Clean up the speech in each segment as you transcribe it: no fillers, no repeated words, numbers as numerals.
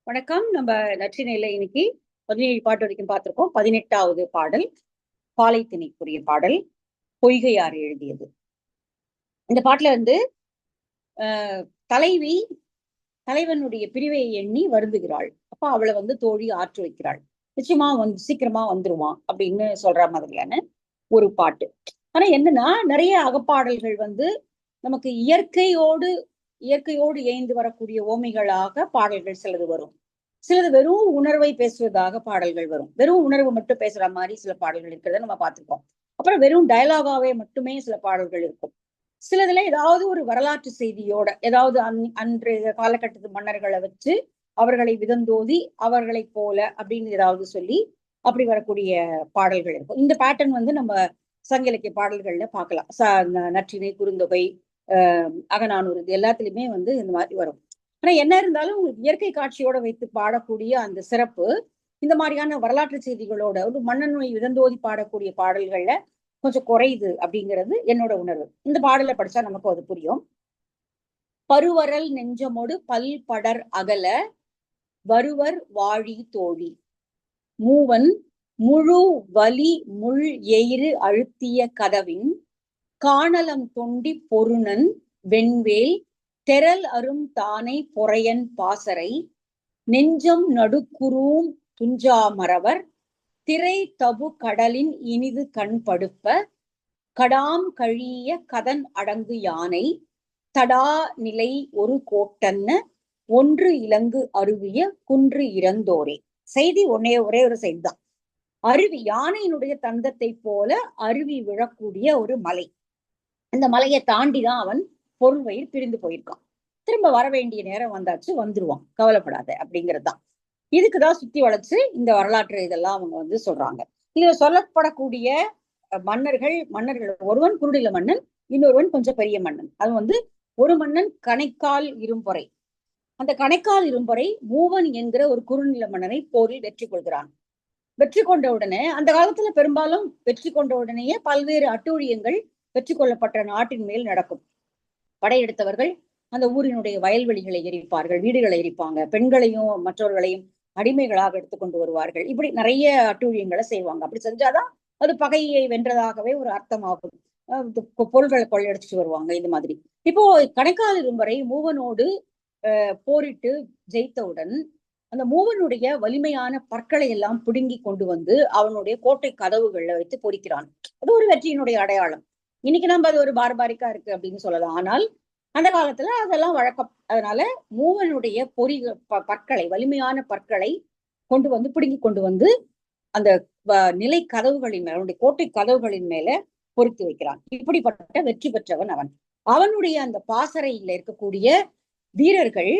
வணக்கம். நம்ம நற்றினையில இன்னைக்கு 17 பாட்டு வரைக்கும் பார்த்திருக்கோம். 18வது பாடல் பாலைத்திணைக்குரிய பாடல். பொய்கையார் எழுதியது. இந்த பாட்டுல வந்து தலைவி தலைவனுடைய பிரிவை எண்ணி வருந்துகிறாள். அப்ப அவளை வந்து தோழி ஆற்று வைக்கிறாள். நிச்சயமா சீக்கிரமா வந்துருவான் அப்படின்னு சொல்ற மாதிரியான ஒரு பாட்டு. ஆனா என்னன்னா, நிறைய அகப்பாடல்கள் வந்து நமக்கு இயற்கையோடு இயைந்து வரக்கூடிய ஓமைகளாக பாடல்கள் சிலது வரும். சிலது வெறும் உணர்வை பேசுவதாக பாடல்கள் வரும். வெறும் உணர்வு மட்டும் பேசுற மாதிரி சில பாடல்கள் இருக்கிறத நம்ம பார்த்திருக்கோம். அப்புறம் வெறும் டயலாகாவே மட்டுமே சில பாடல்கள் இருக்கும். சிலதுல ஏதாவது ஒரு வரலாற்று செய்தியோட ஏதாவது அன்றைய காலகட்டத்து மன்னர்களை வச்சு அவர்களை விதந்தோதி அவர்களை போல அப்படின்னு ஏதாவது சொல்லி அப்படி வரக்கூடிய பாடல்கள் இருக்கும். இந்த பேட்டர்ன் வந்து நம்ம சங்க இலக்கிய பாடல்கள்ல பார்க்கலாம். நற்றிணை, குறுந்தொகை, அகநானூறு இது எல்லாத்துலயுமே வந்து இந்த மாதிரி வரும். ஆனா என்ன இருந்தாலும் உங்களுக்கு இயற்கை காட்சியோட வைத்து பாடக்கூடிய அந்த சிறப்பு இந்த மாதிரியான வரலாற்று செய்திகளோட ஒரு மன்னனுடைய விதந்தோதி பாடக்கூடிய பாடல்கள்ல கொஞ்சம் குறையுது அப்படிங்கிறது என்னோட உணர்வு. இந்த பாடலை படிச்சா நமக்கு அது புரியும். பருவரல் நெஞ்சமோடு பல் படர் அகல வருவர் வாழி தோழி மூவன் முழு வலி முள் எயிறு அழுத்திய கதவின் காணலம் தொண்டி பொருணன் வெண்வேல் தெரல் அரும் தானை பொறையன் பாசறை நெஞ்சம் நடுக்குறூம் துஞ்சாமரவர் திரை தபு கடலின் இனிது கண் படுப்ப கடாம் கழிய கதன் அடங்கு யானை தடா நிலை ஒரு கோட்டன்ன ஒன்று இலங்கு அருவிய குன்று இறந்தோரே. செய்தி ஒரே ஒரு செய்தி தான். அருவி, யானையினுடைய தந்தத்தை போல அருவி விழக்கூடிய ஒரு மலை. அந்த மலையை தாண்டிதான் அவன் பொருள் வயிறு பிரிந்து போயிருக்கான். திரும்ப வர வேண்டிய நேரம் வந்தாச்சு, வந்துருவான், கவலைப்படாத அப்படிங்கிறதுதான். இதுக்குதான் சுத்தி வளைச்சு இந்த வரலாற்று இதெல்லாம் அவங்க வந்து சொல்றாங்க. இதுல சொல்லப்படக்கூடிய மன்னர்கள் ஒருவன் குறுநில மன்னன், இன்னொருவன் கொஞ்சம் பெரிய மன்னன். அது வந்து ஒரு மன்னன் கணைக்கால் இரும்பொறை. அந்த கணைக்கால் இரும்பொறை மூவன் என்கிற ஒரு குறுநில மன்னனை போரில் வெற்றி கொள்கிறான். வெற்றி கொண்ட உடனே, அந்த காலத்துல பெரும்பாலும் வெற்றி கொண்ட உடனேயே பல்வேறு அட்டூழியங்கள் வெற்றி கொள்ளப்பட்ட நாட்டின் மேல் நடக்கும். படையெடுத்தவர்கள் அந்த ஊரினுடைய வயல்வெளிகளை எரிப்பார்கள், வீடுகளை எரிப்பாங்க, பெண்களையும் மற்றவர்களையும் அடிமைகளாக எடுத்துக்கொண்டு வருவார்கள். இப்படி நிறைய அட்டூழியங்களை செய்வாங்க. அப்படி செஞ்சாதான் அது பகையை வென்றதாகவே ஒரு அர்த்தமாகும். பொருள்களை கொள்ளையடிச்சிட்டு வருவாங்க. இது மாதிரி இப்போ கணைக்கால் இரும்பரை மூவனோடு போரிட்டு ஜெயித்தவுடன் அந்த மூவனுடைய வலிமையான பற்களை எல்லாம் பிடுங்கி கொண்டு வந்து அவனுடைய கோட்டை கதவுகள்ல வைத்து பொறிக்கிறான். அது ஒரு வெற்றியினுடைய அடையாளம். இன்னைக்கு நம்ம அது ஒரு பார்பாரிக்கா இருக்கு அப்படின்னு சொல்லலாம். ஆனால் அந்த காலத்துல அதெல்லாம் வழக்கம். அதனால மூவனுடைய பற்களை, வலிமையான பற்களை கொண்டு வந்து பிடுங்கி கொண்டு வந்து அந்த நிலை கதவுகளின் மேல, அவனுடைய கோட்டை கதவுகளின் மேல பொறுத்து வைக்கிறான். இப்படிப்பட்ட வெற்றி பெற்றவன் அவன். அவனுடைய அந்த பாசறையில இருக்கக்கூடிய வீரர்கள்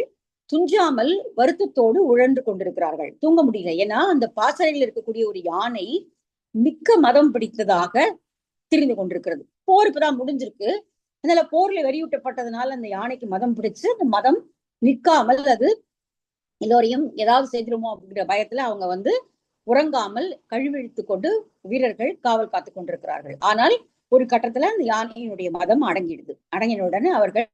துஞ்சாமல் வருத்தத்தோடு உழன்று கொண்டிருக்கிறார்கள். தூங்க முடியல. ஏன்னா அந்த பாசறையில் இருக்கக்கூடிய ஒரு யானை மிக்க மதம் பிடித்ததாக தெரிந்து கொண்டிருக்கிறது. போர் இப்பதான் முடிஞ்சிருக்கு. அதனால போர்ல வெறியூட்டப்பட்டதுனால அந்த யானைக்கு மதம் பிடிச்சு அந்த மதம் நிற்காமல் அது எல்லோரையும் ஏதாவது செய்திருமோ அப்படிங்கிற பயத்துல அவங்க வந்து உறங்காமல் கழுவிழித்து கொண்டு வீரர்கள் காவல் காத்து கொண்டிருக்கிறார்கள். ஆனால் ஒரு கட்டத்துல அந்த யானையினுடைய மதம் அடங்கின உடனே அவர்கள்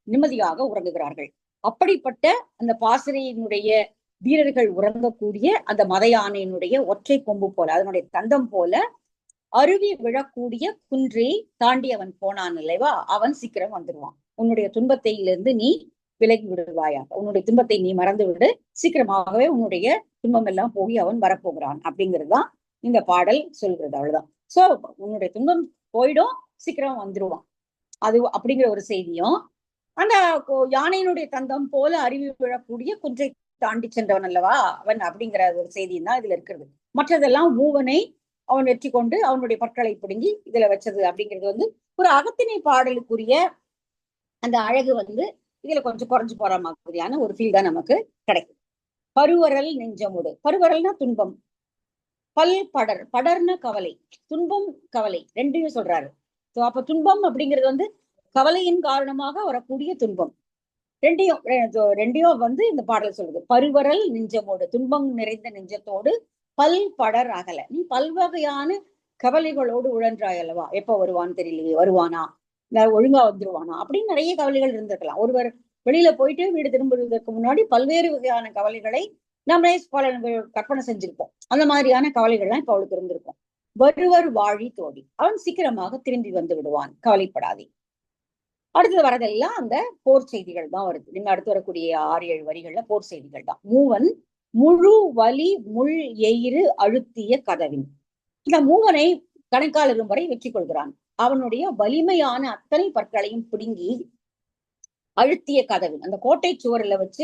நிம்மதியாக உறங்குகிறார்கள். அப்படிப்பட்ட அந்த பாசறையினுடைய வீரர்கள் உறங்கக்கூடிய அந்த மத யானையினுடைய ஒற்றை கொம்பு போல, அதனுடைய தந்தம் போல அருவி விழக்கூடிய குன்றை தாண்டி அவன் போனான் இல்லைவா, அவன் சீக்கிரம் வந்துடுவான். உன்னுடைய துன்பத்திலிருந்து நீ விலகி விடுவாயாக, உன்னுடைய துன்பத்தை நீ மறந்து விடு, சீக்கிரமாகவே உன்னுடைய துன்பம் எல்லாம் போய் அவன் வரப்போகிறான் அப்படிங்கிறதுதான் இந்த பாடல் சொல்கிறது. அவ்வளவுதான். சோ உன்னுடைய துன்பம் போயிடும், சீக்கிரம் வந்துருவான், அது அப்படிங்கிற ஒரு செய்தியும், அந்த யானையினுடைய தந்தம் போல அருவி விழக்கூடிய குன்றை தாண்டி சென்றவன் அல்லவா அவன் அப்படிங்கிற ஒரு செய்தியும் தான் இதுல இருக்கிறது. மற்றதெல்லாம் மூவனை அவன் வெற்றி கொண்டு அவனுடைய பற்களை பிடுங்கி இதுல வச்சது அப்படிங்கிறது வந்து ஒரு அகத்திணை பாடலுக்குரிய அந்த அழகு வந்து இதுல கொஞ்சம் குறைஞ்சு போற மாதிரியான ஒரு ஃபீல் தான் நமக்கு கிடைக்கும். பருவரல் நெஞ்சமுடு, பருவரல்னா துன்பம், பல் படர், படர்னா கவலை, துன்பம் கவலை ரெண்டையும் சொல்றாரு. அப்ப துன்பம் அப்படிங்கிறது வந்து கவலையின் காரணமாக வரக்கூடிய துன்பம். ரெண்டையும் வந்து இந்த பாடல் சொல்லுது. பருவரல் நெஞ்சமோடு, துன்பம் நிறைந்த நெஞ்சத்தோடு பல் படர் அகல, நீ பல்வகையான கவலைகளோடு உழன்றாய் அல்லவா, எப்ப வருவான்னு தெரியலையே, வருவானா, ஒழுங்கா வந்துருவானா அப்படின்னு நிறைய கவலைகள் இருந்திருக்கலாம். ஒருவர் வெளியில போயிட்டு வீடு திரும்புவதற்கு முன்னாடி பல்வேறு வகையான கவலைகளை நம்மளே பல கற்பனை செஞ்சிருப்போம். அந்த மாதிரியான கவலைகள்லாம் இப்ப அவளுக்கு இருந்திருக்கும். வருவர் வாழி தோழி, அவன் சீக்கிரமாக திரும்பி வந்து விடுவான், கவலைப்படாதே. அடுத்தது வரதெல்லாம் அந்த போர் செய்திகள் தான் வருது. நீங்க அடுத்து வரக்கூடிய 6-7 வரிகள்ல போர் செய்திகள் தான். மூவன் முழு வலி முள் எயிறு அழுத்திய கதவின். இந்த மூவனை கணைக்கால் இருக்கும் வரை வெற்றி கொள்கிறான். அவனுடைய வலிமையான அத்தனை பற்களையும் பிடுங்கி அழுத்திய கதவின், அந்த கோட்டை சுவரில் வச்சு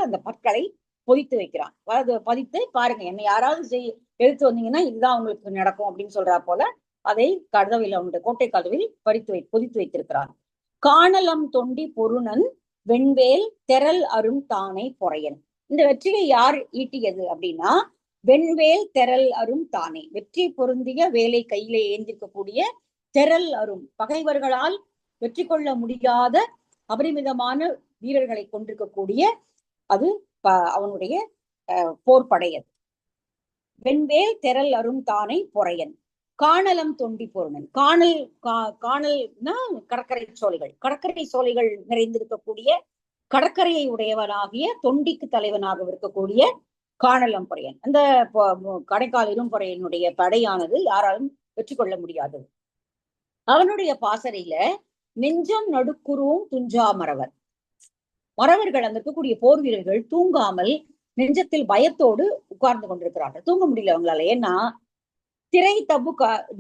அந்த பற்களை பொதித்து வைக்கிறான். பதித்து பாருங்க, என்னை யாராவது எழுத்து வந்தீங்கன்னா இதுதான் உங்களுக்கு நடக்கும் அப்படின்னு சொல்றா போல அதை கதவில், அவனுடைய கோட்டை கதவில் பொதித்து வைத்திருக்கிறான். காணலம் தொண்டி பொருணன் வெண்வேல் தெரல் அரும் தானை பொறையன். இந்த வெற்றியை யார் ஈட்டியது அப்படின்னா, வெண்வேல் தெரல் அரும் தானே, வெற்றி பொருந்திய வேலை கையிலே ஏந்திருக்கக்கூடிய தெரல் அரும், பகைவர்களால் வெற்றி கொள்ள முடியாத அபரிமிதமான வீரர்களை கொண்டிருக்கக்கூடிய அது அவனுடைய போர்படையது. வெண்வேல் தெரல் அரும் தானை பொறையன். காணலம் தொண்டி பொருணன். காணல்னா கடற்கரை சோலைகள், கடற்கரை சோலைகள் நிறைந்திருக்கக்கூடிய கடற்கரையை உடையவனாகிய தொண்டிக்கு தலைவனாக இருக்கக்கூடிய காணலம் பொறையன். அந்த கடைக்கால் இரும்பொறையனுடைய படையானது யாராலும் வெற்றி கொள்ள முடியாதது. அவனுடைய பாசறையில நெஞ்சம் நடுக்குருவும் துஞ்சா மறவர். மறவர்கள், அந்த இருக்கக்கூடிய போர் வீரர்கள் தூங்காமல் நெஞ்சத்தில் பயத்தோடு உட்கார்ந்து கொண்டிருக்கிறார்கள். தூங்க முடியல அவங்களால. ஏன்னா திரை தபு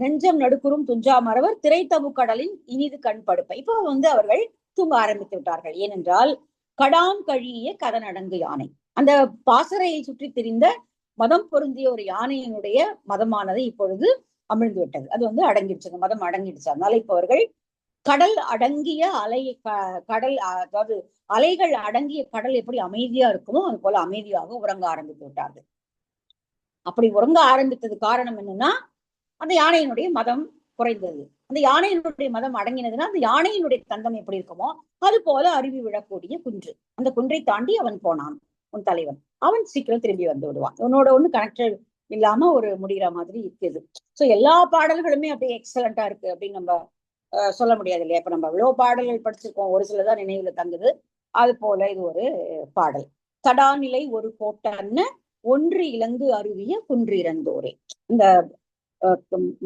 நெஞ்சம் நடுக்குறும் துஞ்சா மறவர் திரை தபு கடலின் இனிது கண் படுப்ப. இப்போ அவர்கள் தூங்க ஆரம்பித்து விட்டார்கள். ஏனென்றால் கடாம் கழிய கதனடங்கு யானை, அந்த பாசறையை சுற்றி திரிந்த மதம் பொருந்திய ஒரு யானையினுடைய மதமானது இப்பொழுது அமிழ்ந்து விட்டது. அது அடங்கிடுச்சு, மதம் அடங்கிடுச்சு. அதனால இப்ப அவர்கள் கடல் அடங்கிய கடல், அதாவது அலைகள் அடங்கிய கடல் எப்படி அமைதியா இருக்குமோ அது போல அமைதியாக உறங்க ஆரம்பித்து விட்டார்கள். அப்படி உறங்க ஆரம்பித்தது காரணம் என்னன்னா, அந்த யானையினுடைய மதம் குறைந்தது. அந்த யானையினுடைய மதம் அடங்கினதுன்னா அந்த யானையினுடைய தந்தம் எப்படி இருக்குமோ அது போல அருவி விழக்கூடிய குன்று. அந்த குன்றை தாண்டி அவன் போனான், உன் தலைவன். அவன் சீக்கிரம் திரும்பி வந்து விடுவான். உன்னோட ஒண்ணு கனெக்டட் இல்லாம ஒரு முடிகிற மாதிரி இருக்குது. சோ எல்லா பாடல்களுமே அப்படியே எக்ஸலண்டா இருக்கு அப்படின்னு நம்ம சொல்ல முடியாது இல்லையா? இப்ப நம்ம இவ்வளவு பாடல்கள் படிச்சிருக்கோம், ஒரு சிலதான் நினைவுல தங்குது. அது போல இது ஒரு பாடல். தடாநிலை ஒரு கோட்டன்னு ஒன்று இலங்கு அருவிய குன்றிறந்தோரே. இந்த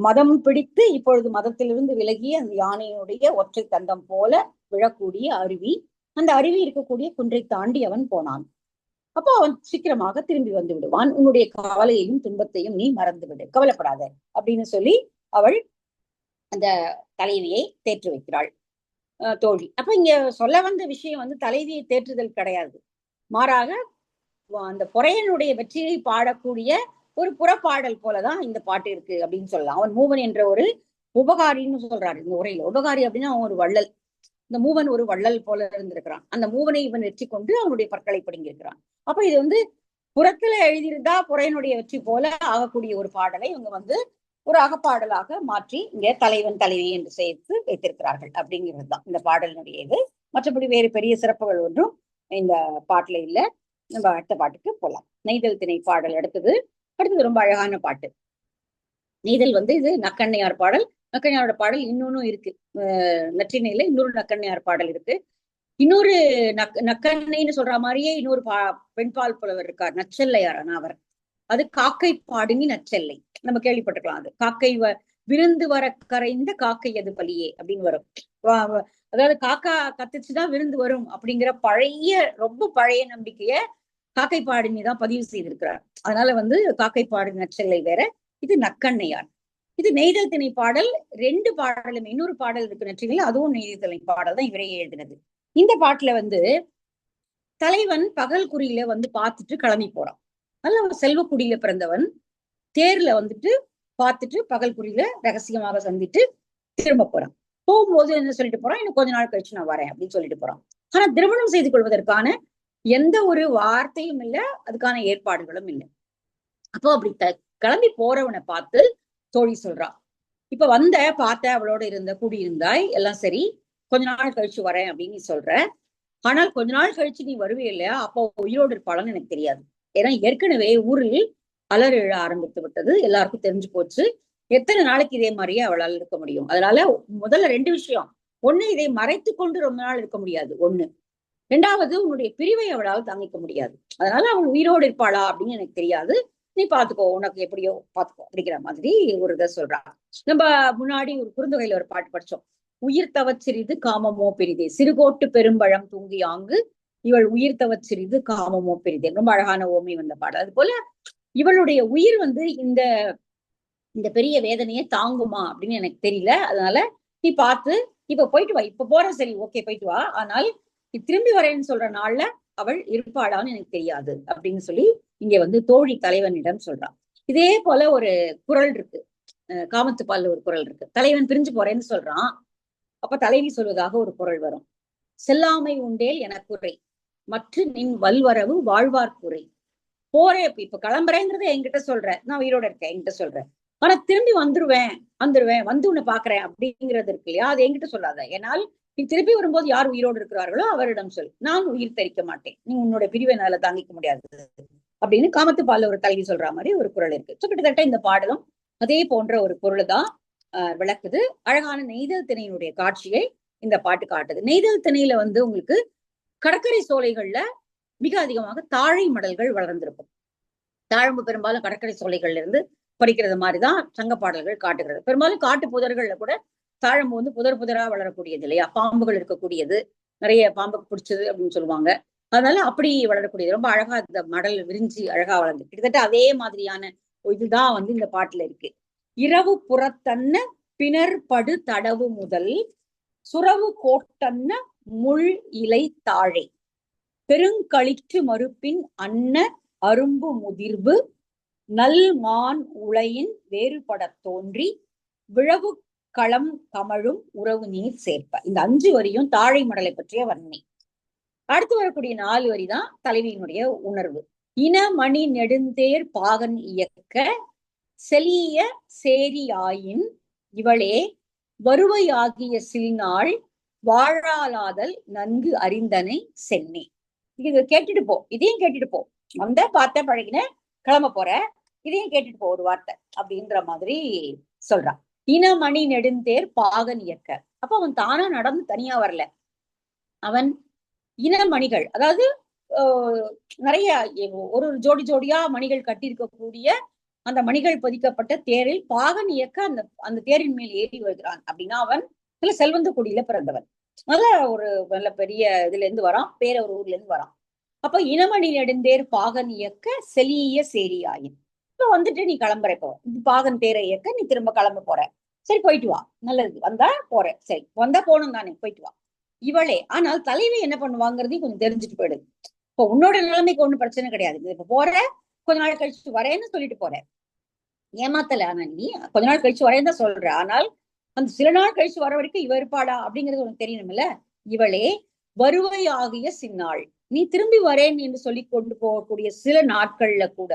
மதம் பிடித்து இப்பொழுது மதத்திலிருந்து விலகிய அந்த யானையினுடைய ஒற்றை தந்தம் போல விழக்கூடிய அருவி, அந்த அருவி இருக்கக்கூடிய குன்றை தாண்டி அவன் போனான். அப்போ அவன் சீக்கிரமாக திரும்பி வந்து விடுவான். உன்னுடைய கவலையையும் துன்பத்தையும் நீ மறந்து விடு, கவலைப்படாத அப்படின்னு சொல்லி அவள் அந்த தலைவியை தேற்று வைக்கிறாள் தோழி. அப்ப இங்க சொல்ல வந்த விஷயம் தலைவியை தேற்றுதல் கிடையாது, மாறாக அந்த பொறையனுடைய வெற்றியை பாடக்கூடிய ஒரு புறப்பாடல் போலதான் இந்த பாட்டு இருக்கு அப்படின்னு சொல்லலாம். அவன் மூவன் என்ற ஒரு உபகாரின்னு சொல்றாரு இந்த உரையில. உபகாரி அப்படின்னா அவன் ஒரு வள்ளல். இந்த மூவன் ஒரு வள்ளல் போல இருந்திருக்கிறான். அந்த மூவனை இவன் வெற்றி கொண்டு அவனுடைய பற்களை பிடுங்கியிருக்கிறான். அப்ப இது புறத்துல எழுதியிருந்தா பொறையனுடைய வெற்றி போல ஆகக்கூடிய ஒரு பாடலை இவங்க ஒரு அகப்பாடலாக மாற்றி இங்க தலைவன் தலைவி என்று சேர்த்து வைத்திருக்கிறார்கள் அப்படிங்கிறதுதான் இந்த பாடலினுடைய இது. மற்றபடி வேறு பெரிய சிறப்புகள் ஒன்றும் இந்த பாட்டுல இல்ல. நம்ம அடுத்த பாட்டுக்கு போலாம். நெய்தல் திணை பாடல் அடுத்தது ரொம்ப அழகான பாட்டு. நெய்தல் இது நக்கண்ணையார் பாடல். நக்கண்ணையாரோட பாடல் இன்னொன்னும் இருக்கு. நற்றிணையில இன்னொரு நக்கண்ணையார் பாடல் இருக்கு. இன்னொரு நக்கண்ணைன்னு சொல்ற மாதிரியே இன்னொரு பெண்பால் புலவர் இருக்கார், நச்செல்லையார். அவர் அது காக்கை பாடுங்கி நச்செல்லை, நம்ம கேள்விப்பட்டிருக்கலாம். அது காக்கை விருந்து வர கரைந்த காக்கை அது பலியே அப்படின்னு வரும். அதாவது காக்கா கத்துச்சுதான் விருந்து வரும் அப்படிங்கிற ரொம்ப பழைய நம்பிக்கைய காக்கை பாடினி தான் பதிவு செய்திருக்கிறார். அதனால காக்கை பாடு நச்செல்லை வேற, இது நக்கண்ணையார். இது நெய்தல் திணை பாடல். 2 பாடலும், இன்னொரு பாடல் இருக்கு நெற்றிகள், அதுவும் நெய்தல் திணை பாடல் தான் இவரே எழுதினது. இந்த பாட்டுல தலைவன் பகல் குறியில பார்த்துட்டு கிளம்பி போறான். நல்ல ஒரு செல்வக்குடியில பிறந்தவன் தேர்ல பார்த்துட்டு பகல் குறியில ரகசியமாக சந்திட்டு திரும்ப போறான். போகும்போது என்ன சொல்லிட்டு போறான், இன்னும் கொஞ்ச நாள் கழிச்சு நான் வரேன் அப்படின்னு சொல்லிட்டு போறான். ஆனா திருமணம் செய்து கொள்வதற்கான எந்த ஒரு வார்த்தையும் இல்லை, அதுக்கான ஏற்பாடுகளும் இல்லை. அப்போ அப்படி கிளம்பி போறவனை பார்த்து தோழி சொல்றா, இப்ப பார்த்த அவளோட குடியிருந்தாய், எல்லாம் சரி, கொஞ்ச நாள் கழிச்சு வரேன் அப்படின்னு நீ சொல்ற. ஆனால் கொஞ்ச நாள் கழிச்சு நீ வருவே இல்லையா, அப்போ உயிரோடு இருப்பாளன்னு எனக்கு தெரியாது. ஏன்னா ஏற்கனவே ஊரில் அலறு எழ ஆரம்பித்து விட்டது, எல்லாருக்கும் தெரிஞ்சு போச்சு. எத்தனை நாளைக்கு இதே மாதிரியே அவளால் இருக்க முடியும்? அதனால முதல்ல 2 விஷயம். ஒண்ணு, இதை மறைத்து கொண்டு ரொம்ப நாள் இருக்க முடியாது. ஒண்ணு. ரெண்டாவது, உன்னுடைய பிரிவை அவளால் தாங்கிக்க முடியாது. அதனால அவள் உயிரோடு இருப்பாளா அப்படின்னு எனக்கு தெரியாது. நீ பாத்துக்கோ, உனக்கு எப்படியோ பாத்துக்கோ அப்படிங்கிற மாதிரி ஒரு இதை சொல்றாங்க. நம்ம முன்னாடி ஒரு குறுந்தொகையில ஒரு பாட்டு படிச்சோம். உயிர் தவச்சிறிது காமமோ பெரிதே, சிறுகோட்டு பெரும்பழம் தூங்கி ஆங்கு இவள் உயிர் தவச்சிறிது காமமோ பெரிதே. ரொம்ப அழகான ஓமை வந்த பாடல். அது போல இவளுடைய உயிர் வந்து இந்த இந்த பெரிய வேதனையை தாங்குமா அப்படின்னு எனக்கு தெரியல. அதனால நீ பார்த்து இப்ப போயிட்டு வா, இப்ப போற சரி, ஓகே போயிட்டு வா, ஆனால் நீ திரும்பி வரேன்னு சொல்ற நாள்ல அவள் இருப்பாளான்னு எனக்கு தெரியாது அப்படின்னு சொல்லி இங்க வந்து தோழி தலைவனிடம் சொல்றான். இதே போல ஒரு குறள் இருக்கு. காமத்துப்பால்ல ஒரு குறள் இருக்கு. தலைவன் பிரிஞ்சு போறேன்னு சொல்றான். அப்ப தலைவி சொல்வதாக ஒரு குறள் வரும். செல்லாமை உண்டேல் எனக்குறை, மற்ற நின் வல்வரவு வாழ்வார்க்குறை. போறேன், இப்ப கிளம்புறேங்கிறத என்கிட்ட சொல்றேன், நான் உயிரோட இருக்கேன் என்கிட்ட சொல்றேன். ஆனா திரும்பி வந்துருவேன் வந்து உன்னை பாக்குறேன் அப்படிங்கிறது இருக்கு இல்லையா, அது என்கிட்ட சொல்லாத. ஏனால் நீ திருப்பி வரும்போது யார் உயிரோடு இருக்கிறார்களோ அவரிடம் சொல். நான் உயிர் தரிக்க மாட்டேன், நீ உன்னோட பிரிவை என்னால தாங்கிக்க முடியாது அப்படின்னு காமத்து பால்ல ஒரு தலைவி சொல்ற மாதிரி ஒரு குறள் இருக்கு. கிட்டத்தட்ட இந்த பாடலும் அதே போன்ற ஒரு பொருள் தான் விளக்குது. அழகான நெய்தல் திணையினுடைய காட்சியை இந்த பாட்டு காட்டுது. நெய்தல் திணையில வந்து உங்களுக்கு கடற்கரை சோலைகள்ல மிக அதிகமாக தாழை மடல்கள் வளர்ந்திருக்கும். தாழம்பு பெரும்பாலும் கடற்கரை சோலைகள்ல இருந்து படிக்கிறது மாதிரிதான் சங்க பாடல்கள் காட்டுகிறது. பெரும்பாலும் காட்டு புதர்கள்ல கூட தாழம்பு வந்து புதர் புதரா வளரக்கூடியது இல்லையா, பாம்புகள் இருக்கக்கூடியது, நிறைய பாம்புக்கு பிடிச்சது அப்படின்னு சொல்லுவாங்க. அதனால அப்படி வளரக்கூடியது. ரொம்ப அழகா இந்த மடல் விரிஞ்சு அழகா வளர்ந்து கிட்டத்தட்ட அதே மாதிரியான இதுதான் வந்து இந்த பாட்டுல இருக்கு. இரவு புறத்தன்ன பிணர்படு தடவு முதல் சுரவு கோட்டன்ன முள் இலை தாழை பெருங்களிற்று மறுப்பின் அன்ன அரும்பு முதிர்வு நல் மான் உளையின் வேறுபடத் தோன்றி விழவு களம் கமழும் உறவு நீர் சேர்ப்ப. இந்த 5 வரியும் தாழை மடலை பற்றிய வர்ணனை. அடுத்து வரக்கூடிய 4 வரிதான் தலைவியினுடைய உணர்வு. இனமணி நெடுந்தேர் பாகன் இயக்க செலிய சேரியாயின் இவளே வருவையாகிய சில்நாள் வாழாலாதல் நன்கு அறிந்தனை சென்னே. இது கேட்டுட்டு போ, இதையும் கேட்டுட்டு போ, வந்த பார்த்த பழகின கிளம்ப போற, இதையும் கேட்டுட்டு போ ஒரு வார்த்தை அப்படின்ற மாதிரி சொல்றான். இனமணி நெடுந்தேர் பாகன் இயக்க. அப்ப அவன் தானா நடந்து தனியா வரல, அவன் இனமணிகள், அதாவது நிறைய ஒரு ஜோடி ஜோடியா மணிகள் கட்டியிருக்கக்கூடிய அந்த மணிகள் பதிக்கப்பட்ட தேரில் பாகன் இயக்க அந்த அந்த தேரின் மேல் ஏறி வருகிறான். அப்படின்னா அவன் நல்ல செல்வந்த குடியில பிறந்தவன், நல்ல ஒரு நல்ல பெரிய இதுல இருந்து வரான், பேர ஒரு ஊர்ல இருந்து வரான். அப்ப இனமணி நெடுந்தேர் பாகன் இயக்க செலிய சேரியாயின். இப்ப வந்துட்டு நீ கிளம்புற, இப்போ பாகன் தேரை இயக்க நீ திரும்ப கிளம்ப போற, சரி போயிட்டு வா, நல்லது, வந்தா போற, சரி வந்தா போகணும் தானே, போயிட்டு வா. இவளே, ஆனால் தலைவி என்ன பண்ணுவாங்கிறதையும் கொஞ்சம் தெரிஞ்சுட்டு போயிடுது. இப்போ உன்னோட நிலைமைக்கு ஒண்ணும் பிரச்சனை கிடையாது, இப்ப போற கொஞ்ச நாள் கழிச்சு வரேன்னு சொல்லிட்டு போற, ஏமாத்தல. ஆனா நீ கொஞ்ச நாள் கழிச்சு வரேன்னு தான் சொல்ற, ஆனால் அந்த சில நாள் கழிச்சு வர வரைக்கும் இவ இருப்பாடா அப்படிங்கிறது உனக்கு தெரியணும்ல. இவளே வருவை ஆகிய சின்னாள், நீ திரும்பி வரேன் என்று சொல்லி கொண்டு போகக்கூடிய சில நாட்கள்ல கூட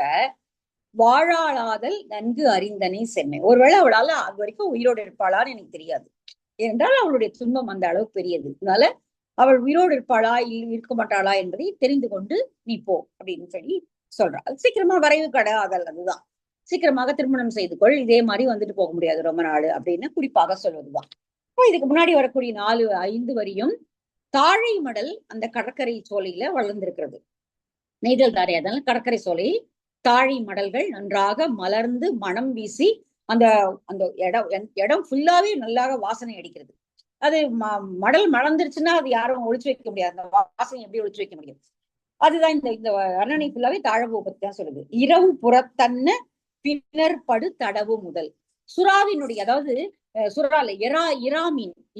வாழாளாதல் நன்கு அறிந்தனை சென்னை. ஒருவேளை அவளால அது வரைக்கும் உயிரோடு இருப்பாளான்னு எனக்கு தெரியாது, ஏனென்றால் அவளுடைய துன்பம் அந்த அளவு பெரியது. அதனால அவள் உயிரோடு இருப்பாளா இருக்க மாட்டாளா என்பதை தெரிந்து கொண்டு நீ போ அப்படின்னு சொல்லி சொல்றாள். சீக்கிரமா வரைவு கிடையாதல், அதுதான் சீக்கிரமாக திருமணம் செய்து கொள், இதே மாதிரி வந்துட்டு போக முடியாது ரொம்ப நாள் அப்படின்னு குறிப்பாக சொல்வதுதான். இப்போ இதுக்கு முன்னாடி வரக்கூடிய 4-5 வரியும் தாழை மடல் அந்த கடற்கரை சோலையில வளர்ந்திருக்கிறது. நெய்தல் தாரை, அதனால கடற்கரை சோலை தாழை மடல்கள் நன்றாக மலர்ந்து மனம் வீசி அந்த அந்த இடம் ஃபுல்லாவே நல்லாக வாசனை அடிக்கிறது. அது மடல் மலர்ந்துருச்சுன்னா அது யாரும் ஒழிச்சு வைக்க முடியாது, அந்த வாசனை எப்படி ஒழிச்சு வைக்க முடியும். அதுதான் இந்த இந்த வர்ணனை ஃபுல்லாவே தாழம்பூ பத்தி தான் சொல்லுது. இரவு புறத்தன்ன பின்னர்படு தடவு முதல். சுறாவினுடைய, அதாவது சுறால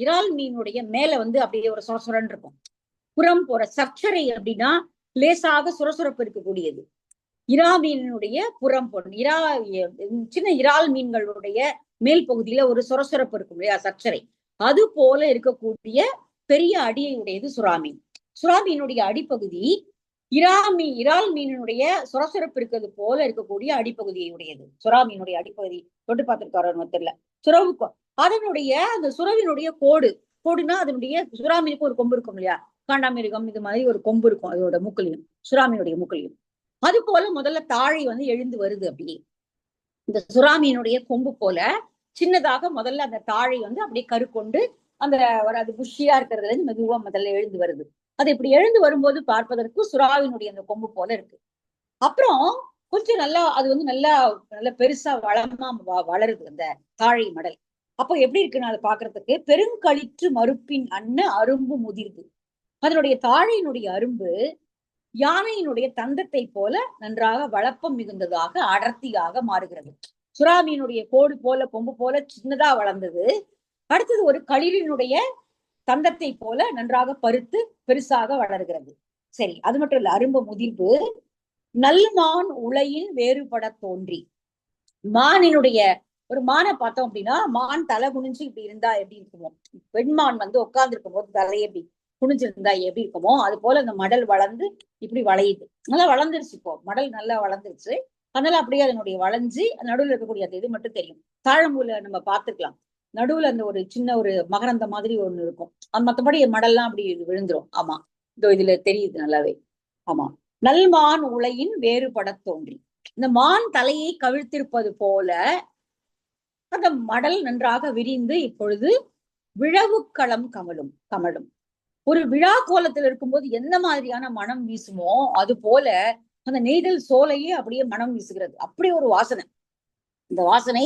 இறால் மீனுடைய மேல வந்து அப்படியே ஒரு சொரசுரன் இருக்கும். புறம் போற சர்ச்சரை அப்படின்னா லேசாக சுரசுரப்பு இருக்கக்கூடியது. இறா மீனுடைய புறம் போடும், சின்ன இறால் மீன்களுடைய மேல் பகுதியில ஒரு சொரசுரப்பு இருக்கும் இல்லையா, சர்ச்சரை, அது போல இருக்கக்கூடிய பெரிய அடியை உடையது சுறாமீன். சுறாமீனுடைய அடிப்பகுதி இறால் மீனுடைய சுரசுரப்பு இருக்கிறது போல இருக்கக்கூடிய அடிப்பகுதியை உடையது. சுறா மீனுடைய அடிப்பகுதி தொட்டு பார்த்திருக்காரு தெரியல, சுறவுக்கும் அதனுடைய அந்த சுறவினுடைய கோடுனா அதனுடைய சுறாமீனுக்கு ஒரு கொம்பு இருக்கும் இல்லையா, காண்டாமிருகம் இது மாதிரி ஒரு கொம்பு இருக்கும் அதோட மூக்கலையும், சுறாமீனுடைய மூக்கலையும். அது போல முதல்ல தாழை வந்து எழுந்து வருது. அப்படியே இந்த சுறாமீனுடைய கொம்பு போல சின்னதாக முதல்ல அந்த தாழை வந்து அப்படியே கரு கொண்டு அந்த அது புஷியா இருக்கிறதுல இருந்து மெதுவா முதல்ல எழுந்து வருது. அது இப்படி எழுந்து வரும்போது பார்ப்பதற்கு சுறாவினுடைய அந்த கொம்பு போல இருக்கு. அப்புறம் கொஞ்சம் நல்லா அது வந்து நல்லா நல்லா பெருசா வளமா வளருது அந்த தாழை மடல். அப்போ எப்படி இருக்குன்னு அதை பாக்குறதுக்கு பெருங்களிற்று மறுப்பின் அன்ன அரும்பு முதிர்வு. அதனுடைய தாழையினுடைய அரும்பு யானையினுடைய தந்தத்தை போல நன்றாக வளப்பம் மிகுந்ததாக அடர்த்தியாக மாறுகிறது. சுறாமீனுடைய கோடு போல கொம்பு போல சின்னதா வளர்ந்தது. அடுத்தது ஒரு களிரினுடைய தந்தத்தை போல நன்றாக பருத்து பெருசாக வளர்கிறது. சரி, அது மட்டும் இல்ல, அரும்பு முதிர்வு. நல்மான் உலையில் வேறுபட தோன்றி. மானினுடைய ஒரு மானை பார்த்தோம் அப்படின்னா, மான் தலை குனிஞ்சு இப்படி இருந்தா எப்படி இருக்குமோ, பெண்மான் வந்து உட்கார்ந்து இருக்கும் போது தலையை எப்படி குனிஞ்சிருந்தா எப்படி இருக்குமோ, அது போல அந்த மடல் வளர்ந்து இப்படி வளையுது. நல்லா வளர்ந்துருச்சு, இப்போ மடல் நல்லா வளர்ந்துருச்சு. அதனால அப்படியே அதனுடைய வளைஞ்சு நடுவில் இருக்கக்கூடிய அந்த இது மட்டும் தெரியும். தாழம்பூல நம்ம பார்த்துக்கலாம், நடுவுல அந்த ஒரு சின்ன ஒரு மகரந்த மாதிரி ஒண்ணு இருக்கும். மற்றபடி மடல்லாம் அப்படி விழுந்துரும். ஆமா, இதோ இதுல தெரியுது நல்லாவே. ஆமா, நல்மான் உலையின் வேறுபட தோன்றி. இந்த மான் தலையை கவிழ்த்திருப்பது போல அந்த மடல் நன்றாக விரிந்து இப்பொழுது விழவுக்களம் கமழும். ஒரு விழா கோலத்தில் இருக்கும்போது எந்த மாதிரியான மனம் வீசுமோ அது போல அந்த நெய்தல் சோலையே அப்படியே மனம் வீசுகிறது. அப்படி ஒரு வாசனை. இந்த வாசனை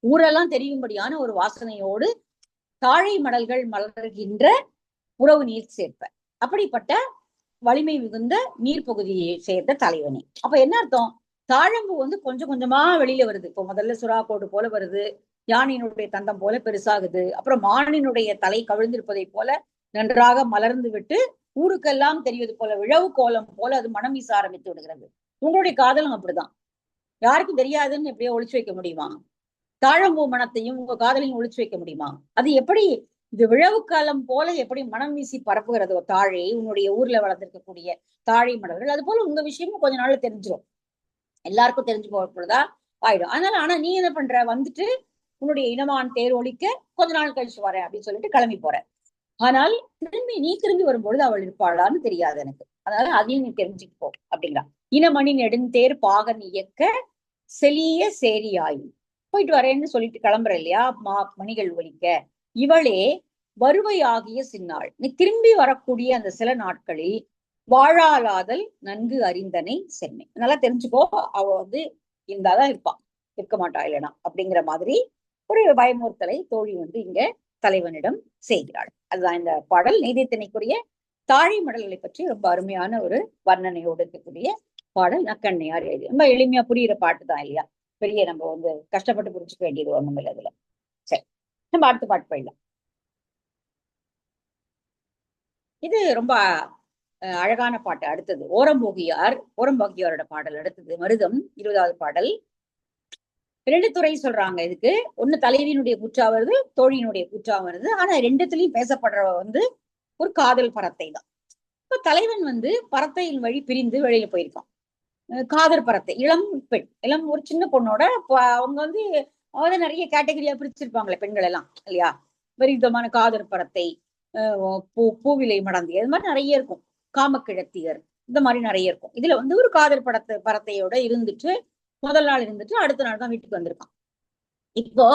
ஊரெல்லாம் தெரியும்படியான ஒரு வாசனையோடு தாழை மடல்கள் மலர்கின்ற உறவு நீர் சேர்ப்ப. அப்படிப்பட்ட வலிமை மிகுந்த நீர் பகுதியை சேர்ந்த தலைவனே. அப்ப என்ன அர்த்தம்? தாழம்பு வந்து கொஞ்சம் கொஞ்சமா வெளியில வருது. இப்போ முதல்ல சுறா கோடு போல வருது, யானையினுடைய தந்தம் போல பெருசாகுது, அப்புறம் மானினுடைய தலை கவிழ்ந்திருப்பதை போல நன்றாக மலர்ந்து விட்டு ஊருக்கெல்லாம் தெரிவது போல விழவு கோலம் போல அது மனம் வீச ஆரம்பித்து விடுகிறது. உங்களுடைய காதலும் அப்படிதான். யாருக்கும் தெரியாதுன்னு எப்படியோ ஒழிச்சு வைக்க முடியுமா? தாழம்பூ மனத்தையும் உங்க காதலையும் ஒழிச்சு வைக்க முடியுமா? அது எப்படி இது விழவு காலம் போல எப்படி மனம் வீசி பரப்புகிறதோ தாழை, உன்னுடைய ஊர்ல வளர்ந்திருக்கக்கூடிய தாழை மடல்கள், அது போல உங்க விஷயமும் கொஞ்ச நாள்ல தெரிஞ்சிடும், எல்லாருக்கும் தெரிஞ்சு போறதா ஆயிடும். அதனால ஆனா நீ என்ன பண்ற, வந்துட்டு உன்னுடைய இனமான் தேர் ஒழிக்க கொஞ்ச நாள் கழிச்சு வரேன் அப்படின்னு சொல்லிட்டு கிளம்பி போற. ஆனால் நீ திரும்பி வரும்பொழுது அவள் இருப்பாளான்னு தெரியாது எனக்கு. அதனால அதையும் நீ தெரிஞ்சுக்கோ அப்படிங்கிறா. இனமணி நெடுந்தேர் பாகன் இயக்க செலிய சேரியாயும். போயிட்டு வரேன்னு சொல்லிட்டு கிளம்புற இல்லையா, மணிகள் ஒலிக்க. இவளே வருவையாகிய சின்னாள். நீ திரும்பி வரக்கூடிய அந்த சில நாட்களில் வாழாலாதல் நன்கு அறிந்தனை சென்னை. நல்லா தெரிஞ்சுக்கோ, அவ வந்து இருந்தாதான் இருப்பான், இருக்க மாட்டா இல்லைனா அப்படிங்கிற மாதிரி ஒரு பயமுறுத்தலை தோழி வந்து இங்க தலைவனிடம் செய்கிறாள். அதுதான் இந்த பாடல். நீதித்திணைக்குரிய தாழை மடல்களை பற்றி ரொம்ப அருமையான ஒரு வர்ணனையோடு இருக்கக்கூடிய பாடல். நக்கண்ணையார் எழுதி ரொம்ப எளிமையா புரியுற பாட்டு தான் இல்லையா? பெரிய நம்ம வந்து கஷ்டப்பட்டு புரிஞ்சுக்க வேண்டியது ஒண்ணும் இல்லை அதுல. சரி, நம்ம அடுத்த பாட்டு போயிடலாம். இது ரொம்ப அழகான பாட்டு. அடுத்தது ஓரம்போகியாரோட பாடல். அடுத்தது மருதம் 20வது பாடல். 2 துறை சொல்றாங்க இதுக்கு. ஒண்ணு தலைவியினுடைய கூற்றா வருது, தோழியினுடைய கூற்றா வருது. ஆனா ரெண்டுத்துலயும் பேசப்படுறவ வந்து ஒரு காதல் பரத்தை தான். இப்ப தலைவன் வந்து பரத்தையின் வழி பிரிந்து வெளியில போயிருக்கான். காதல் பரத்தை, இளம் பெண், இளம் ஒரு சின்ன பொண்ணோட அவங்க வந்து அவங்க நிறைய கேட்டகரியா பிரிச்சிருப்பாங்களே பெண்கள் எல்லாம் இல்லையா? விதமான காதல் பரத்தை, பூவிலை மடந்தி, அது மாதிரி நிறைய இருக்கும். காமக்கிழத்தியர், இந்த மாதிரி நிறைய இருக்கும். இதுல வந்து ஒரு காதல் பரத்தையோட இருந்துட்டு முதல் நாள் இருந்துட்டு அடுத்த நாள் தான் வீட்டுக்கு வந்திருக்கான். இப்போ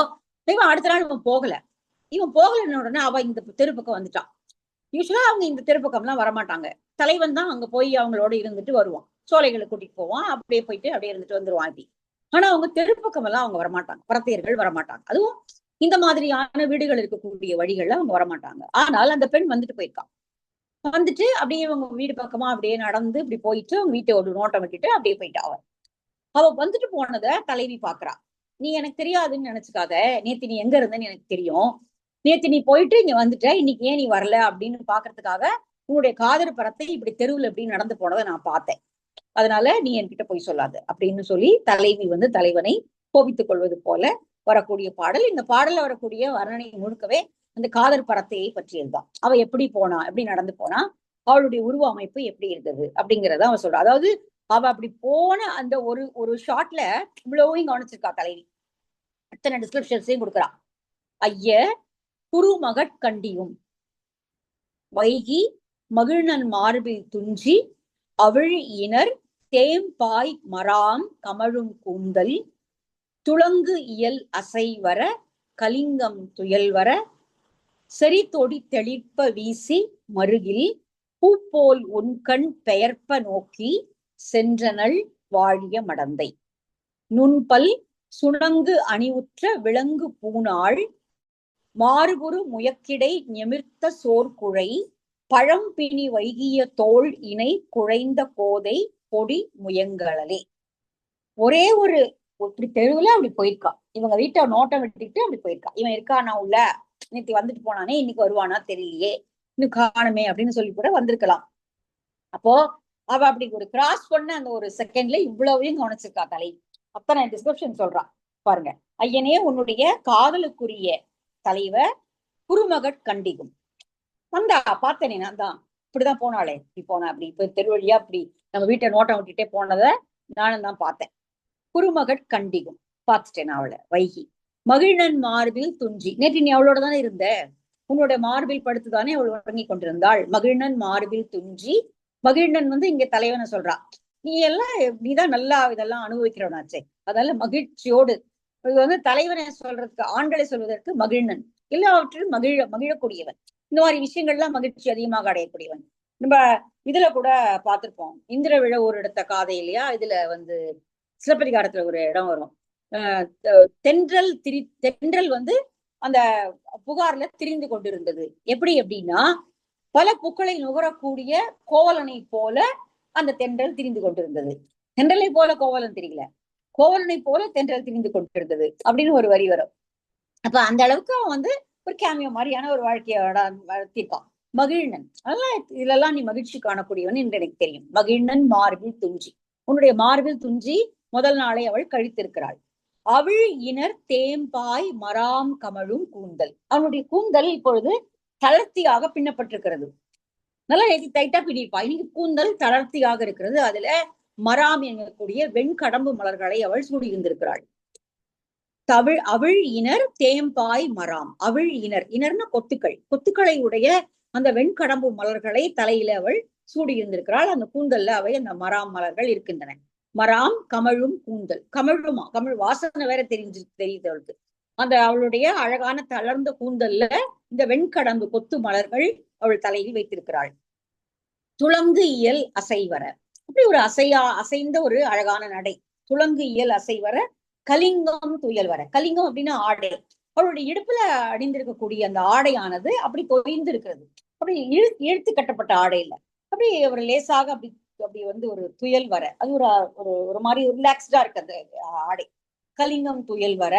இவன் அடுத்த நாள் இவன் போகலன்னு உடனே அவ இந்த தெரு பக்கம் வந்துட்டான். யூஸ்வலா அவங்க இந்த தெரு பக்கம் எல்லாம் வரமாட்டாங்க. தலைவன் தான் அங்க போய் அவங்களோட இருந்துட்டு வருவான், சோலைகளை கூட்டிட்டு போவான், அப்படியே போயிட்டு அப்படியே இருந்துட்டு வந்துருவான் இப்படி. ஆனா அவங்க தெரு பக்கம் எல்லாம் அவங்க வரமாட்டாங்க, பரத்தையர்கள் வரமாட்டாங்க. அதுவும் இந்த மாதிரியான வீடுகள் இருக்கக்கூடிய வழிகள்ல அவங்க வரமாட்டாங்க. ஆனால் அந்த பெண் வந்துட்டு போயிருக்கான். வந்துட்டு அப்படியே அவங்க வீடு பக்கமா அப்படியே நடந்து இப்படி போயிட்டு அவங்க வீட்டை ஒரு நோட்டம் விட்டுட்டு அப்படியே போயிட்டா. அவ வந்துட்டு போனத தலைவி பாக்குறா. நீ எனக்கு தெரியாதுன்னு நினைச்சுக்காத, நேத்து நீ எங்க இருந்தன்னு எனக்கு தெரியும். நேத்து நீ போயிட்டு இங்க வந்துட்ட, இன்னைக்கு ஏன் நீ வரல அப்படின்னு பாக்குறதுக்காக உன்னுடைய காதல் பரத்தை இப்படி தெருவுல எப்படி நடந்து போனதை நான் பார்த்தேன். அதனால நீ என்கிட்ட போய் சொல்லாத அப்படின்னு சொல்லி தலைவி வந்து தலைவனை கோபித்துக் கொள்வது போல வரக்கூடிய பாடல். இந்த பாடல்ல வரக்கூடிய வர்ணனை முழுக்கவே அந்த காதல் பரத்தையை பற்றியதுதான். அவ எப்படி போனா, எப்படி நடந்து போனா, அவளுடைய உருவ அமைப்பு எப்படி இருந்தது அப்படிங்கிறத அவன் சொல்றா. அதாவது அவ அப்படி போன அந்த ஒரு ஷாட்ல இவ்வளவையும் கவனிச்சிருக்கா தலைவி. அத்தனை டிஸ்கிரிப்ஷன்ஸையும் கொடுக்குறா. ஐய குறுமகட்கண்டியும் வைகி மகிழ்நன் மார்பில் துஞ்சி அவிழ் இனர் தேம்பாய் மராம் கமழும் கூந்தல் துளங்கு இயல் அசைவர கலிங்கம் துயல்வர செறித்தொடி தெளிப்ப வீசி மருகில் பூப்போல் உன்கண் பெயர்ப்ப நோக்கி சென்றனள் வாழிய மடந்தை. நுண்பல் சுணங்கு அணிவுற்ற விலங்கு பூனாள் மாறுபுறு முயக்கிடை நிமிர்த்த சோர்குழை பழம்பிணி வைகிய தோள் இணை குழைந்த கோதை பொடி முயங்கலே. ஒரே ஒரு இப்படி தெருவுல அப்படி போயிருக்கா. இவங்க வீட்டை நோட்டம் விட்டுட்டு அப்படி போயிருக்கா. இவன் இருக்கானா உள்ள, நேற்று வந்துட்டு போனானே, இன்னைக்கு வருவானா தெரியலையே, இன்னும் காணுமே அப்படின்னு சொல்லி கூட வந்திருக்கலாம். அப்போ அவ அப்படி ஒரு கிராஸ் பண்ண அந்த ஒரு செகண்ட்ல இவ்வளவையும் கவனிச்சிருக்கா தலை. அத்தனை டிஸ்கிரிப்ஷன் சொல்றான் பாருங்க. ஐயனே உன்னுடைய காதலுக்குரிய தலைவர் குருமகட் கண்டிகும் வந்தா பார்த்தனே, நான் தான் இப்படிதான் போனாளே, இப்படி போனா அப்படி இப்ப தெருவழியா அப்படி நம்ம வீட்டை நோட்டம் விட்டுட்டே போனதை நானும் தான் பார்த்தேன். குருமகட் கண்டிகும் பார்த்துட்டேன் அவளை. வைகி மகிழ்நன் மார்பில் துஞ்சி, நேற்று நீ அவளோட தானே இருந்த, உன்னுடைய மார்பில் படுத்துதானே அவள் உறங்கி கொண்டிருந்தாள். மகிழ்நன் மார்பில் துஞ்சி, மகிழ்நன் இங்க தலைவனை சொல்றா. நீ எல்லாம் நீதான் நல்லா இதெல்லாம் அனுபவிக்கிறவனாச்சே, அதனால மகிழ்ச்சியோடு. இது தலைவனை சொல்றதுக்கு, ஆண்களை சொல்வதற்கு மகிழ்நன், எல்லாவற்றிலும் மகிழக்கூடியவன், இந்த மாதிரி விஷயங்கள்லாம் மகிழ்ச்சி அதிகமாக அடையக்கூடியவன். நம்ம இதுல கூட பார்த்திருப்போம், இந்திர விழ ஒரு இடத்த காதை இல்லையா, இதுல சிலப்பதிகாரத்துல ஒரு இடம் வரும். தென்றல் அந்த புகார்ல திரிந்து கொண்டிருந்தது. எப்படி அப்படின்னா, பல புக்களை நுகரக்கூடிய கோவலனை போல அந்த தென்றல் திரிந்து கொண்டிருந்தது. தென்றலை போல கோவலன் தெரியல, கோவலனை போல தென்றல் திரிந்து கொண்டிருந்தது அப்படின்னு ஒரு வரி வரும். அப்ப அந்த அளவுக்கு அவன் ஒரு கேமியோ மாதிரியான ஒரு வாழ்க்கையை வளர்த்திருக்கான் மகிழ்நன். அதெல்லாம் இதெல்லாம் நீ மகிழ்ச்சி காணக்கூடியவன் என்று எனக்கு தெரியும். மகிழ்நன் மார்பில் துஞ்சி, உன்னுடைய மார்பில் துஞ்சி முதல் நாளை அவள் கழித்திருக்கிறாள். அவள் இனர் தேம்பாய் மராம் கமழும் கூந்தல், அவனுடைய கூந்தல் இப்பொழுது தளர்த்தியாக பின்னப்பட்டிருக்கிறது. நல்லா டைட்டா பிடிப்பா, இன்னைக்கு கூந்தல் தளர்த்தியாக இருக்கிறது. அதுல மராம் என்கக்கூடிய வெண்கடம்பு மலர்களை அவள் சூடியிருந்திருக்கிறாள். அவள் இனர் தேம்பாய் மராம், அவள் இனர்னா கொத்துக்களை உடைய அந்த வெண்கடம்பு மலர்களை தலையில அவள் சூடியிருந்திருக்கிறாள். அந்த கூந்தல்ல அவை அந்த மராம் மலர்கள் இருக்கின்றன. மராம் கமழும் கூந்தல், கமழ் வாசனை வேற தெரியுது அவளுக்கு. அந்த அவளுடைய அழகான தளர்ந்த கூந்தல்ல இந்த வெண்கடம்பு கொத்து மலர்கள் அவள் தலையில் வைத்திருக்கிறாள். துளங்கு இயல் அசைவர, அப்படி ஒரு அசைந்த ஒரு அழகான நடை. துளங்கு இயல் அசைவர கலிங்கம் துயல் வர, கலிங்கம் அப்படின்னா ஆடை. அவளுடைய இடுப்புல அணிந்திருக்கக்கூடிய அந்த ஆடையானது அப்படி தொய்ந்து இருக்கிறது. அப்படி இழுத்து கட்டப்பட்ட ஆடை இல்லை, அப்படி ஒரு லேசாக அப்படி அப்படி ஒரு துயல் வர, அது ஒரு மாதிரி ரிலாக்ஸ்டா இருக்கு அந்த ஆடை. கலிங்கம் துயல் வர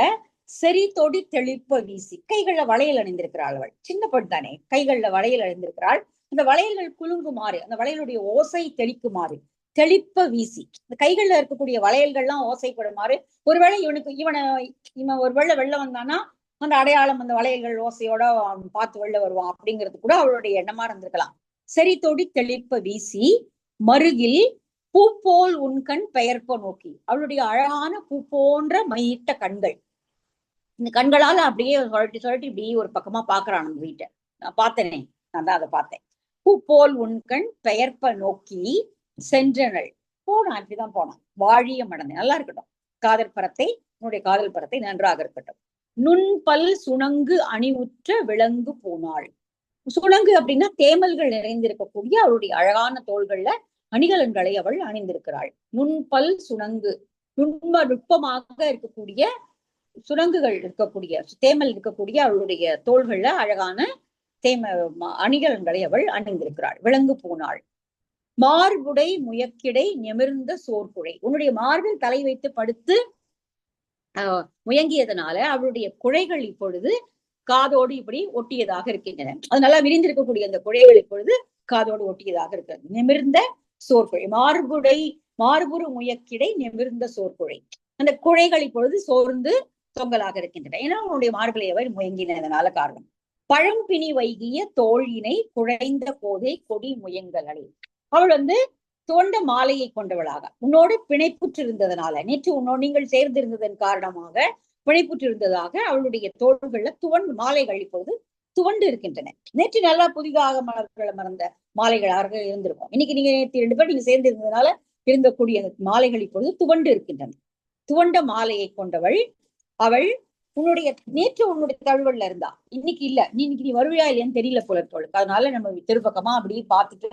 செறி தொடி தெளிப்ப வீசி, கைகள்ல வளையல் அணிந்திருக்கிறாள் அவள். சின்ன பெண் தானே, கைகள்ல வளையல் அணிந்திருக்கிறாள். அந்த வளையல்கள் குலுங்குமாறு, அந்த வளையலுடைய ஓசை தெளிக்குமாறு, தெளிப்ப வீசி, இந்த கைகள்ல இருக்கக்கூடிய வளையல்கள்லாம் ஓசைப்படுமாறு. ஒருவேளை இவன் ஒருவேளை வெளில வந்தானா அந்த அடையாளம், அந்த வளையல்கள் ஓசையோட பார்த்து வெளில வருவான் அப்படிங்கிறது கூட அவளுடைய எண்ணமா இருந்திருக்கலாம். சரி தொடி தெளிப்ப வீசி மருகில் பூ போல் உன்கண் பெயர்ப்ப நோக்கி, அவளுடைய அழகான பூ போன்ற மையிட்ட கண்கள், இந்த கண்களால அப்படியே சுழட்டி இப்படியே ஒரு பக்கமா பாக்குறான் நம்ம வீட்டை. நான் பார்த்தேனே, நான் தான் அதை பார்த்தேன். பூ போல் உன்கண் பெயர்ப்ப நோக்கி சென்றனள், போனான், இப்படிதான் போனான். வாழிய மடந்தை, நல்லா இருக்கட்டும், உன்னுடைய காதல் பரத்தை நன்றாக இருக்கட்டும். நுண்பல் சுணங்கு அணிவுற்ற விலங்கு பூனாள், சுணங்கு அப்படின்னா தேமல்கள் நிறைந்திருக்கக்கூடிய அவளுடைய அழகான தோள்கள்ல அணிகலன்களை அவள் அணிந்திருக்கிறாள். நுண்பல் சுணங்கு, நுட்பமாக இருக்கக்கூடிய சுணங்குகள் இருக்கக்கூடிய, தேமல் இருக்கக்கூடிய அவளுடைய தோள்கள்ல அழகான அணிகலன்களை அவள் அணிந்திருக்கிறாள். விலங்கு பூனாள். மார்புடை முயக்கிடை நிமிர்ந்த சோர்குழை, உன்னுடைய மார்பில் தலை வைத்து படுத்து முயங்கியதனால அவளுடைய குழைகள் இப்பொழுது காதோடு இப்படி ஒட்டியதாக இருக்கின்றன. அது நல்லா விரிந்திருக்கக்கூடிய அந்த குழைகள் இப்பொழுது காதோடு ஒட்டியதாக இருக்கிறது. நிமிர்ந்த சோர்குழை, மார்புறு முயக்கிடை நிமிர்ந்த சோர்குழை, அந்த குழைகள் இப்பொழுது சோர்ந்து தொங்கலாக இருக்கின்றன. ஏன்னா அவனுடைய மார்பிலை அவர் முயங்கினதுனால காரணம். பழம்பிணி வைகிய தோழினை குழைந்த கோதை கொடி முயங்கலை, அவள் துவண்ட மாலையை கொண்டவளாக உன்னோடு பிணைப்புற்றிருந்ததனால, நேற்று நீங்கள் சேர்ந்திருந்ததன் காரணமாக பிணைப்புற்றிருந்ததாக அவளுடைய தோள்கள்ல மாலைகள் இப்போது துவண்டு இருக்கின்றன. நேற்று நல்லா புதிதாக மலர்களை மறந்த மாலைகளாக இருந்திருக்கும். இன்னைக்கு நீங்க நேற்று 2 பேர் நீங்க சேர்ந்து இருந்ததுனால இருந்தக்கூடிய அந்த மாலைகள் இப்பொழுது துவண்டு இருக்கின்றன. துவண்ட மாலையை கொண்டவள் அவள். நேற்று உன்னுடைய தழுவல்ல இருந்தா, இன்னைக்கு இல்ல. நீ வருவியா இல்லையான்னு தெரியல போல இருக்கவளுக்கு. அதனால நம்ம திருப்பக்கமா அப்படியே பார்த்துட்டு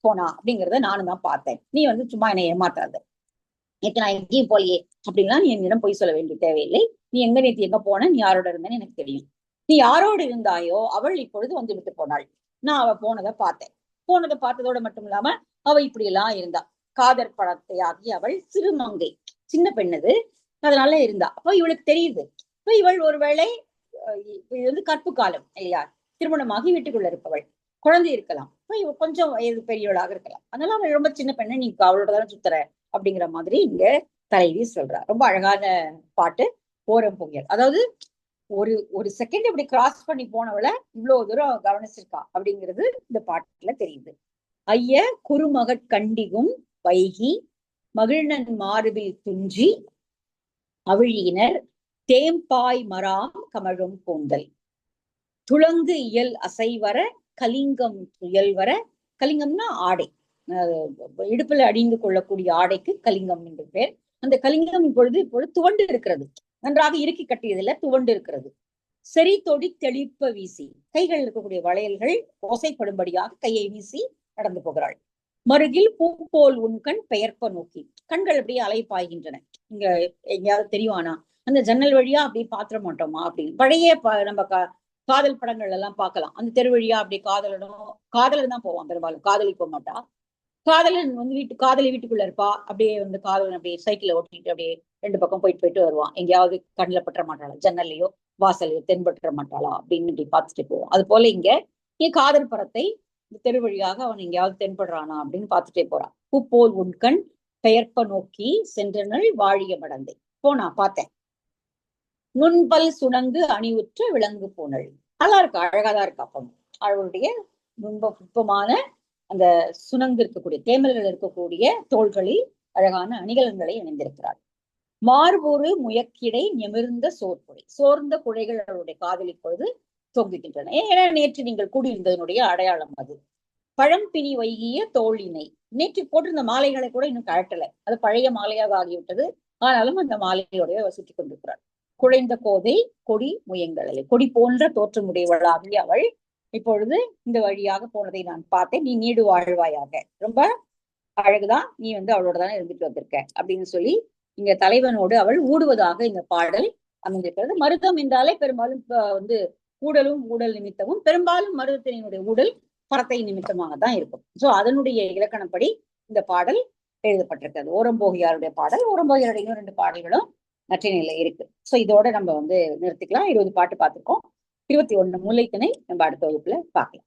போனா அப்படிங்கிறத நானும் தான் பார்த்தேன். நீ வந்து சும்மா என்னை ஏமாத்தாத. நேற்று நான் எங்கேயும் போலியே அப்படின்லாம் நீ என்னிடம் பொய் சொல்ல வேண்டிய தேவையில்லை. நீ நேற்று எங்க போன, நீ யாரோட இருந்தேன்னு எனக்கு தெரியும். நீ யாரோடு இருந்தாயோ அவள் இப்பொழுது வந்து விட்டு போனாள். நான் அவ போனதை பார்த்தேன். போனதை பார்த்ததோட மட்டும் இல்லாம அவ இப்படி எல்லாம் இருந்தா. காதற் படத்தை ஆகி அவள் சிறுமங்கை, சின்ன பெண்ணது, அதனால இருந்தா. அப்ப இவளுக்கு தெரியுது. இப்ப இவள் ஒருவேளை இது வந்து கற்பு காலம் இல்லையா, திருமணமாகி வீட்டுக்குள்ள இருப்பவள், குழந்தை இருக்கலாம், இவ கொஞ்சம் வயது பெரியவளாக இருக்கலாம். அதனால அவள் ரொம்ப சின்ன பெண்ணை, நீ அவளோட தானே சுத்துற அப்படிங்கிற மாதிரி இங்க தலைவி சொல்றா. ரொம்ப அழகான பாட்டு ஓரம் புயல். அதாவது ஒரு ஒரு செகண்ட் இப்படி கிராஸ் பண்ணி போனவளை இவ்வளவு தூரம் கவனிச்சிருக்கா அப்படிங்கிறது இந்த பாட்டுல தெரியுது. ஐய குறுமகட் கண்டிகும் வைகி மகிழ்நன் மார்பில் துஞ்சி அவிழியினர் தேம்பாய் மராம் கமழும் கூந்தல் துளங்கு இயல் அசைவர கலிங்கம் துயல் வர. கலிங்கம்னா ஆடை, இடுப்புல அணிந்து கொள்ளக்கூடிய ஆடைக்கு கலிங்கம் என்று பேர். அந்த கலிங்கம் இப்பொழுது துவண்டு இருக்கிறது, நன்றாக இறுக்கி கட்டியதுல துவண்டு இருக்கிறது. செறி தொடி தெளிப்ப வீசி, கைகள் இருக்கக்கூடிய வளையல்கள் ஓசைப்படும்படியாக கையை வீசி நடந்து போகிறாள். மருகில் பூ போல் உன்கண் பெயர்ப்ப நோக்கி, கண்கள் அப்படியே அலை பாய்கின்றன. இங்க எங்கேயாவது தெரியுமானா அந்த ஜன்னல் வழியா அப்படி பாத்திர மாட்டோமா அப்படின்னு பழைய நம்ம காதல் படங்கள் எல்லாம் பார்க்கலாம். அந்த தெரு வழியா அப்படி காதலர் தான் போவான், பெரும்பாலும் காதலி போக மாட்டா. காதலன் வந்து காதலி வீட்டுக்குள்ள இருப்பா, அப்படியே வந்து காதலன் அப்படியே சைக்கிளை ஓட்டிட்டு அப்படியே ரெண்டு பக்கம் போயிட்டு வருவான். எங்கேயாவது கண்ணில் பற்ற மாட்டாளா, ஜன்னல்லையோ வாசலையோ தென்பற்ற மாட்டாளா அப்படின்னு இப்படி பார்த்துட்டு போவோம். அது போல இங்க காதல் படத்தை இந்த தெரு வழியாக அவன் எங்கேயாவது தென்படுறானா அப்படின்னு பார்த்துட்டே போறான். பூப்போல் உன்கண் பெயர்ப்ப நோக்கி சென்றனள் வாழிய மடந்தை. போனா பார்த்தேன். நுண்பல் சுணங்கு அணிவுற்ற விலங்கு போனள். நல்லா இருக்கா, அழகாதான் இருக்கா. அப்போ அவளுடைய நுட்பமான அந்த சுணங்கு இருக்கக்கூடிய தேமல்கள் இருக்கக்கூடிய தோள்களில் அழகான அணிகலன்களை அணிந்திருக்கிறாள். மார்பொரு முயக்கிடை நிமிர்ந்த சோர்குடை, சோர்ந்த குழைகள் அவருடைய காதலி பொழுது தொங்குகின்றன. ஏன்னா நேற்று நீங்கள் கூடியிருந்ததனுடைய அடையாளம் அது. பழம்பினி வைகிய தோளினை, நேற்று போட்டிருந்த மாலைகளை கூட இன்னும் கழட்டல, அது பழைய மாலையாக ஆகிவிட்டது. ஆனாலும் அந்த மாலையோடைய சுற்றி கொண்டிருக்கிறாள். குழைந்த கோதை கொடி முயங்கலை, கொடி போன்ற தோற்றமுடையவளாகிய அவள் இப்பொழுது இந்த வழியாக போனதை நான் பார்த்தேன். நீ நீடு வாழ்வாயாக, ரொம்ப அழகுதான், நீ வந்து அவளோட தானே இருந்துட்டு வந்திருக்க அப்படின்னு சொல்லி இங்க தலைவனோடு அவள் ஊடுவதாக இந்த பாடல் அமைந்திருக்கிறது. மருதம் என்றாலே பெரும்பாலும் வந்து ஊடலும் ஊடல் நிமித்தமும், பெரும்பாலும் மருதத்தினுடைய ஊடல் பரத்தை நிமித்தமாக தான் இருக்கும். சோ அதனுடைய இலக்கணப்படி இந்த பாடல் எழுதப்பட்டிருக்கிறது. ஓரம்போகியாருடைய பாடல். ஓரம்போகியாருடைய இன்னும் 2 பாடல்களும் நற்றினையில இருக்கு. சோ இதோட நம்ம வந்து நிறுத்திக்கலாம். 20 பாட்டு பார்த்திருக்கோம். 21 முல்லைத்திணை நம்ம அடுத்த வகுப்புல பார்க்கலாம்.